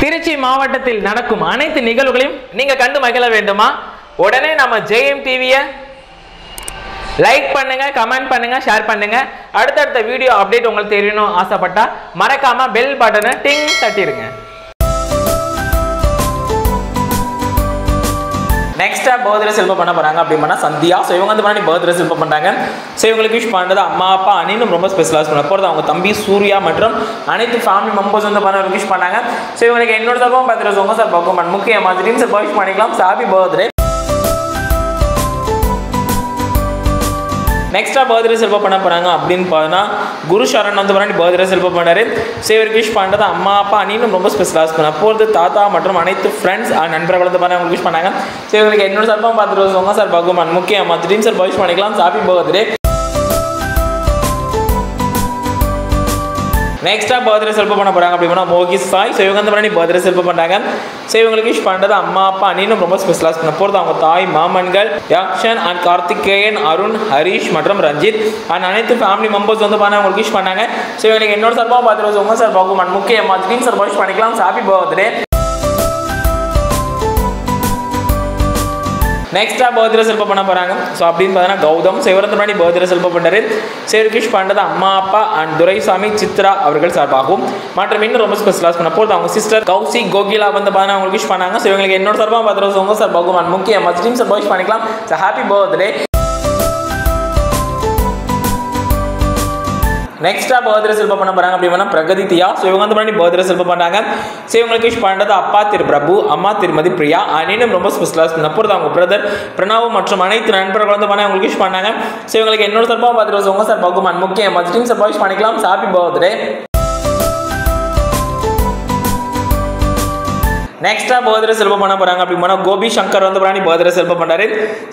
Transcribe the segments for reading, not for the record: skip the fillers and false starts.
திருச்சி மாவட்டத்தில் நடக்கும் அனைத்து நிகழ்வுகளையும் நீங்க கண்டு மகிழ வேண்டுமா? உடனே நம்ம JM டிவியை லைக் பண்ணுங்க, கமெண்ட் பண்ணுங்க, ஷேர் பண்ணுங்க. அடுத்தடுத்த வீடியோ அப்டேட் உங்களுக்கு தெரியணும் ஆசைப்பட்டா மறக்காம பெல் பட்டனை டிங் தட்டிடுங்க. நெக்ஸ்டா பர்த்டே செலிப்ரேட் பண்ண போறாங்க அப்படின்னா சந்தியா. ஸோ இவங்க வந்து பர்த்டே செலிப்ரேட் பண்றாங்க. ஸோ இவங்களுக்கு விஷ் பண்ணுறது அம்மா அப்பா அண்ணனும் ரொம்ப ஸ்பெஷலாக பண்ண போகிறது அவங்க தம்பி சூர்யா மற்றும் அனைத்து ஃபேமிலி மெம்பர்ஸ் வந்து பண்ண விஷ் பண்ணாங்க. ஸோ இவங்களுக்கு என்னோட சார்பாக பர்த்டே உங்க சார் பகுமான் முக்கியமாக ட்ரீம் சார் விஷ் பண்ணிக்கலாம். Happy birthday. நெக்ஸ்டா பர்த்டே செலிப்ரேட் பண்ண போறாங்க அப்படின்னு பார்த்தா குரு சரண் வந்து பர்த்டே செலிப்ரேட் பண்ணாரு. சேவருக்கு விஷ் பண்ணுறது அம்மா அப்பா அண்ணனும் ரொம்ப ஸ்பெஷலாக பண்ண போகிறது தாத்தா மற்றும் அனைத்து ஃப்ரெண்ட்ஸ் நண்பர்கள் வந்து அவங்களுக்கு விஷ் பண்ணாங்க. சேவருக்கு என்னோட சார்பாக பர்த்டே உங்க சார் பகுமான் முக்கியமாக ட்ரீம் சார் விஷ் பண்ணிக்கலாம். Happy birthday. நெக்ஸ்டா பர்த்டே செலிப்ரேட் பண்ண போறாங்க அப்படின்னா மோகி சாய். ஸோ இவங்க வந்து பர்த்டே செலிப்ரேட் பண்றாங்க. ஸோ இவங்களுக்கு விஷ் பண்ணுறது அம்மா அப்பா அண்ணனும் ரொம்ப ஸ்பெஷலாக பண்ண போகிறது அவங்க தாய் மாமன்கள் யாக்ஷன் அண்ட் கார்த்திகேயன், அருண், ஹரிஷ் மற்றும் ரஞ்சித் அனைத்து ஃபேமிலி மெம்பர்ஸ் வந்து அவங்களுக்கு விஷ் பண்ணாங்க. ஸோ இவங்களுக்கு என்னோட சார்பாக பர்த்டே உங்க சார் பகுமான் முக்கியமாக ட்ரீம் சார் விஷ் பண்ணிக்கலாம். Happy birthday. நெக்ஸ்டா பர்த்டே செலிப்ரேட் பண்ண போறாங்க. ஸோ அப்படின்னு பார்த்தீங்கன்னா கௌதம். ஸோ இவர் வந்து பர்த்டே செலிப்ரேட் பண்ணுறாரு. சேவருக்கு விஷ் பண்ணுறது அம்மா அப்பா அண்ட் துரைசாமி சித்ரா அவர்கள் சார்பாகும் மற்றும் இன்னும் ரொம்ப ஸ்பெஷலாக பண்ண போகிறது அவங்க சிஸ்டர் கௌசி கோகிலா வந்து அவங்களுக்கு விஷ் பண்ணாங்க. ஸோ இவங்களுக்கு என்னோட சார்பாக பர்த்டே உங்க சார் பகுமான் முக்கியமாக ட்ரீம் சார் விஷ் பண்ணிக்கலாம். So happy birthday. நெக்ஸ்டா பர்த்டே செலிப்ரேட் பண்ண போறாங்க அப்படின்னா பிரகதித்யா. ஸோ இவங்க வந்து பர்த்டே செலிப்ரேட் பண்றாங்க. ஸோ இவங்களுக்கு விஷ் பண்ணுறது அப்பா திரு பிரபு, அம்மா திருமதி பிரியா அண்ணனும் ரொம்ப ஸ்பெஷலாக பண்ண போகிறது அவங்க பிரதர் பிரணவ் மற்றும் அனைத்து நண்பர்கள் வந்து அவங்களுக்கு விஷ் பண்ணாங்க. ஸோ இவங்களுக்கு என்னோட சார்பாக பர்த்டே உங்க சார் பகுமான் முக்கியமாக ட்ரீம் சார் விஷ் பண்ணிக்கலாம். Happy birthday. நெக்ஸ்டா பர்த்டே செலிப்ரேட் பண்ண போறாங்க அப்படின்னா கோபி சங்கர் வந்து பர்த்டே செலிப்ரேட் பண்றாரு.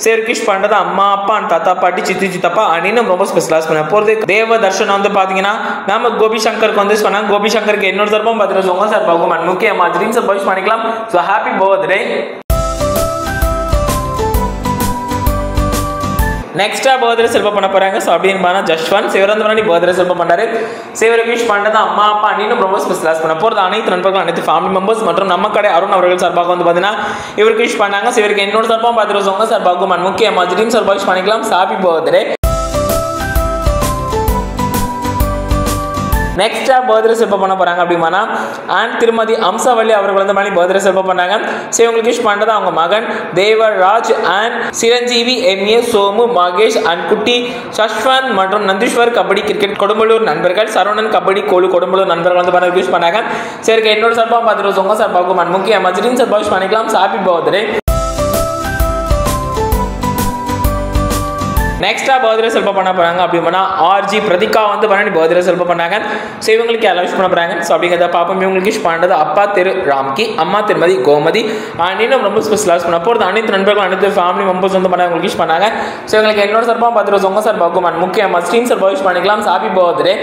சேவருக்கு விஷ் பண்றது அம்மா அப்பா தாத்தா பாட்டி சித்தி சித்தப்பா அண்ணனும் ரொம்ப ஸ்பெஷலாக பண்ண போறது தேவ தர்ஷன் வந்து பாத்தீங்கன்னா நம்ம கோபி சங்கருக்கு வந்து சொன்னாங்க. கோபி சங்கருக்கு என்னோட சார்பாக பர்த்டே உங்க சார் பகுமான் முக்கியமா ட்ரீம் சார் விஷ் பண்ணிக்கலாம். So happy birthday. நெக்ஸ்டா பர்த்டே செலிப்ரேட் பண்ண போறாங்க. ஸோ அப்படின்னு பார்த்தா ஜஸ்வந்த். இவர் வந்து பர்த்டே செலிப்ரேட் பண்ணாரு. சேவருக்கு விஷ் பண்ணுறது அம்மா அப்பா அண்ணனும் ரொம்ப ஸ்பெஷலாக பண்ண போகிறது அனைத்து நண்பர்கள் அனைத்து ஃபேமிலி மெம்பர்ஸ் மற்றும் நம்ம கடை அருண் அவர்கள் சார்பாக வந்து பார்த்தீங்கன்னா இவருக்கு விஷ் பண்ணாங்க. இவருக்கு என்னோட சார்பாக பர்த்டே உங்க சார் பகுமான் முக்கியமாக ட்ரீம் சார் விஷ் பண்ணிக்கலாம். Happy birthday. நெக்ஸ்டா பர்த்டே செலிப்ரேட் பண்ண போறாங்க அப்படின்னா அண்ட் திருமதி அம்சாவள்ளி அவர்கள் வந்து பர்த்டே செலிப்ரேட் பண்ணாங்க. ஸோ இவங்களுக்கு விஷ் பண்ணுறது அவங்க மகன் Devaraj and Chiranjeevi, MA, Somu, Mahesh and Kutty, Sashwanth மற்றும் நந்தீஸ்வர் கபடி கிரிக்கெட் கொடும்பலூர் நண்பர்கள், சரவணன் கபடி கோலு கொடும்பலூர் நண்பர்கள் வந்து விஷ் பண்ணாங்க. சரி என்னோட சார்பாக பர்த்டே உங்க சார் பகுமான் முக்கியமாக ட்ரீம் சார் விஷ் பண்ணிக்கலாம். Happy birthday. நெக்ஸ்டா பர்த்டே செலிப்ரேட் பண்ண போறாங்க அப்படின்னா RG பிரதிகா வந்து பர்த்டே செலிப்ரேட் பண்ணாங்க. ஸோ இவங்களுக்கு எல்லாம் விஷ் பண்ண போறாங்க. ஸோ அப்படிங்கிறத பார்ப்போம். இவங்களுக்கு விஷ் பண்ணுறது அப்பா திரு ராம்கி, அம்மா திருமதி கோமதி இன்னும் ரொம்ப ஸ்பெஷலாக பண்ண போகிறது அனைத்து நண்பர்கள் அனைத்து ஃபேமிலி மெம்பர்ஸ் வந்து அவங்களுக்கு விஷ் பண்ணாங்க. ஸோ இவங்களுக்கு என்னோட சார்பாக பர்த்டே உங்க சார் பகுமான் முக்கியமாக ட்ரீம் சார் விஷ் பண்ணிக்கலாம். Happy birthday.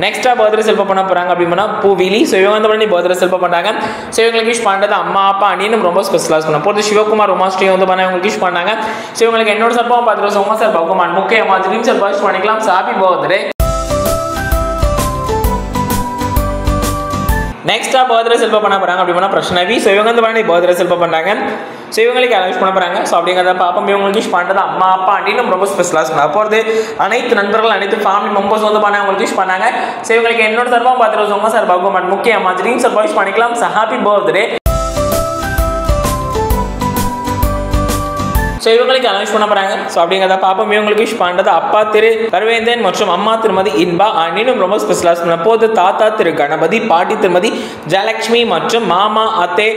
நெக்ஸ்டா பர்த்டே செலிப்ரேட் பண்ண போறாங்க அப்படின்னா பூவிலி. ஸோ இவங்க வந்து பர்த்டே செலிப்ரேட் பண்ணாங்க. ஸோ இவங்களுக்கு விஷ் பண்ணுறது அம்மா அப்பா அண்ணனும் ரொம்ப ஸ்பெஷலாக பண்ண போகிறது சிவகுமார் உமாஸ்ரீ வந்து இவங்களுக்கு விஷ் பண்ணாங்க. ஸோ இவங்களுக்கு என்னோட சார்பாக பர்த்டே உங்க சார் பகுமான் முக்கியமாக ட்ரீம் சார் விஷ் பண்ணிக்கலாம். Happy birthday. நெக்ஸ்டா பர்த்டே செலிப்ரேட் பண்ண போறாங்க அப்படின்னா பிரஷ்னவி. ஸோ இவங்க வந்து பர்த்டே செலிப்ரேட் பண்ணாங்க. ஸோ இவங்களுக்கு எல்லாம் விஷ் பண்ண போறாங்க. ஸோ அப்படிங்கிறத பார்ப்போம். இவங்களுக்கு விஷ் பண்ணுறது அம்மா அப்பா அண்ணனும் ரொம்ப ஸ்பெஷலாக பண்ண போகிறது அனைத்து நண்பர்கள் அனைத்து ஃபேமிலி மெம்பர்ஸ் வந்து அவங்களுக்கு விஷ் பண்ணாங்க. ஸோ இவங்களுக்கு என்னோட சார்பாக பர்த்டே உங்க சார் பகுமான் முக்கியமாக ட்ரீம் சார் விஷ் பண்ணிக்கலாம். Happy birthday. ஸோ இவங்களுக்கு அனௌன்ஸ் பண்ண போறாங்க. ஸோ அப்படிங்கிறத பார்ப்போம். இவங்களுக்கு விஷ் பண்ணுறது அப்பா திரு கருவேந்தன் மற்றும் அம்மா திருமதி இன்பா அண்ணனும் ரொம்ப ஸ்பெஷலாக பண்ண போது தாத்தா திரு கணபதி, பாட்டி திருமதி ஜெயலட்சுமி மற்றும் மாமா அத்தே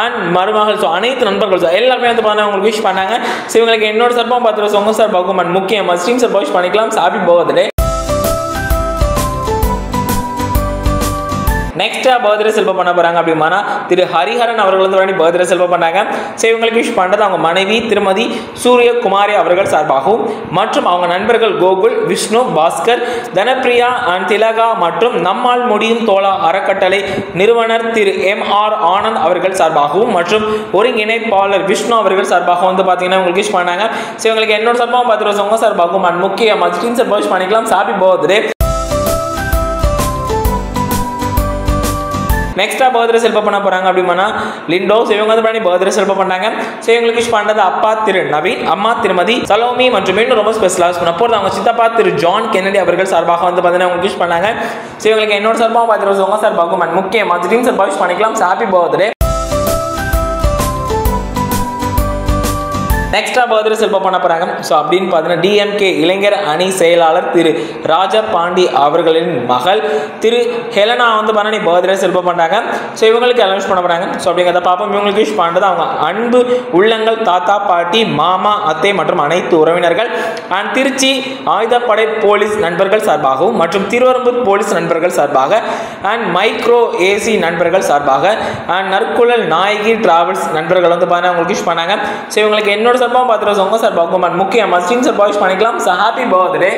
அண்ட் மருமகள். ஸோ அனைத்து நண்பர்கள் எல்லாருமே வந்து அவங்களுக்கு விஷ் பண்ணாங்க. ஸோ இவங்களுக்கு என்னோட சார்பாக பர்த்டே உங்க சார் பகுமான் முக்கியமாக ட்ரீம் சார் விஷ் பண்ணிக்கலாம். Happy birthday. நெக்ஸ்டா பர்த்டே செலிப்ரேட் பண்ண போறாங்க அப்படின்னா திரு ஹரிஹரன் அவர்கள் வந்து பர்த்டே செலிப்ரேட் பண்ணாங்க. ஸோ இவங்களுக்கு விஷ் பண்ணுறது அவங்க மனைவி திருமதி சூரியகுமாரி அவர்கள் சார்பாகவும் மற்றும் அவங்க நண்பர்கள் கோகுல், விஷ்ணு, பாஸ்கர், தனப்பிரியா அண்ட் திலகா மற்றும் நம்மால் முடியும் தோழா அறக்கட்டளை நிறுவனர் திரு MR ஆனந்த் அவர்கள் சார்பாகவும் மற்றும் ஒருங்கிணைப்பாளர் விஷ்ணு அவர்கள் சார்பாக வந்து பார்த்தீங்கன்னா உங்களுக்கு விஷ் பண்ணாங்க. ஸோ இவங்களுக்கு என்னோட சார்பாக பர்த்டே உங்க சார்பாகவும் முக்கியமாக ஸ்கிரீன் சார் விஷ் பண்ணிக்கலாம். Happy birthday. நெக்ஸ்ட்டாக பர்த்டே செலிப்ரேட் பண்ண போகிறாங்க அப்படின்னா லிண்டோ. ஸோ இவங்க வந்து பர்த்டே செலிப்ரேட் பண்ணாங்க. ஸோ இவங்களுக்கு விஷ் பண்ணுறது அப்பா திரு நவீன், அம்மா திருமதி சலோமி மற்றும் இன்னும் ரொம்ப ஸ்பெஷலாக பண்ண போகிறது அவங்க சித்தப்பா திரு ஜான் கென்னடி அவர்கள் சார்பாக வந்து பார்த்தீங்கன்னா உங்களுக்கு விஷ் பண்ணாங்க. ஸோ இவங்களுக்கு என்னோட சார்பாக பார்த்துட்டு உங்கள் சார்பாகவும் அண்ட் முக்கியமாக திடீர்னு சார்பாக விஷ் பண்ணிக்கலாம். Happy birthday. நெக்ஸ்டா பர்த்டே செலிப்ரேட் பண்ண போறாங்க. ஸோ அப்படின்னு பார்த்தீங்கன்னா டிஎம்கே இளைஞர் அணி செயலாளர் திரு ராஜா பாண்டி அவர்களின் மகள் திரு ஹெலனா வந்து பண்ணி பர்த்டே செலிப்ரேட் பண்ணாங்க. ஸோ இவங்களுக்கு அனௌன்ஸ் பண்ண போறாங்க. ஸோ அப்படிங்கிறத பார்ப்போம். இவங்களுக்கு விஷ் பண்ணுறது அவங்க அன்பு உள்ளங்கள், தாத்தா பாட்டி, மாமா, அத்தை மற்றும் அனைத்து உறவினர்கள் அண்ட் திருச்சி ஆயுதப்படை போலீஸ் நண்பர்கள் சார்பாகவும் மற்றும் திருவரம்பூர் போலீஸ் நண்பர்கள் சார்பாக அண்ட் மைக்ரோ ஏசி நண்பர்கள் சார்பாக அண்ட் நற்குழல் நாயகி டிராவல்ஸ் நண்பர்கள் வந்து பார்த்தீங்கன்னா உங்களுக்கு விஷ் பண்ணாங்க. ஸோ இவங்களுக்கு என்னோட சார்பாக பார்த்துட்டு உங்க சார்பாகவும் முக்கியமாக ஸ்ட்ரீம் சார்பாக விஷ் பண்ணிக்கலாம். So happy birthday.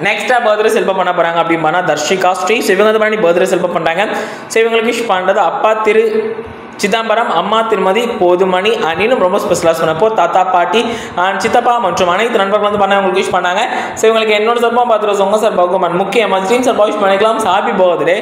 நெக்ஸ்டா பர்த்டே செலிப்ரேட் பண்ண போறாங்க அப்படின்னா தர்ஷிகா ஸ்ரீ. ஸோ இவங்க வந்து பண்ணி பர்த்டே செலிப்ரேட் பண்றாங்க. ஸோ இவங்களுக்கு விஷ் பண்ணுறது அப்பா திரு சிதம்பரம், அம்மா திருமதி போதுமணி அண்ட் இன்னும் ரொம்ப ஸ்பெஷலாக சொன்னப்போ தாத்தா பாட்டி அண்ட் சித்தப்பா மற்றும் அனைத்து நண்பர்கள் வந்து பண்ண உங்களுக்கு விஷ் பண்ணாங்க. ஸோ இவங்களுக்கு என்னோட சார்பாக பார்த்துட்டு உங்க சார்பாகவும் முக்கியமாக ஸ்ட்ரீம் சார்பாக விஷ் பண்ணிக்கலாம். Happy birthday.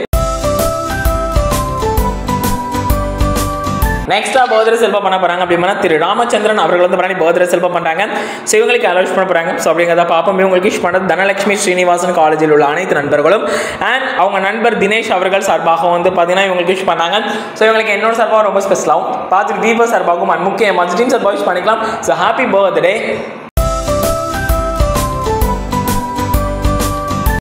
நெக்ஸ்டா பர்த்டே செலிப்ரேட் பண்ண போறாங்க அப்படின்னா திரு ராமச்சந்திரன் அவர்கள் வந்து பண்ணி பர்த்டே செலிப்ரேட் பண்றாங்க. ஸோ இவங்களுக்கு அலோஸ் பண்ண போறாங்க. ஸோ அப்படிங்கிறத பார்ப்போம். இவங்களுக்கு விஷ் பண்ணது தனலட்சுமி ஸ்ரீனிவாசன் காலேஜில் உள்ள அனைத்து நண்பர்களும் அண்ட் அவங்க நண்பர் தினேஷ் அவர்கள் சார்பாக வந்து பார்த்தீங்கன்னா இவங்களுக்கு விஷ் பண்ணாங்க. ஸோ இவங்களுக்கு என்னோட சார்பாக ரொம்ப ஸ்பெஷலாகவும் பார்த்துட்டு தீபா சார்பாகவும் முக்கியமாக ஸ்ட்ரீம் சார்பாக விஷ் பண்ணிக்கலாம். So happy birthday.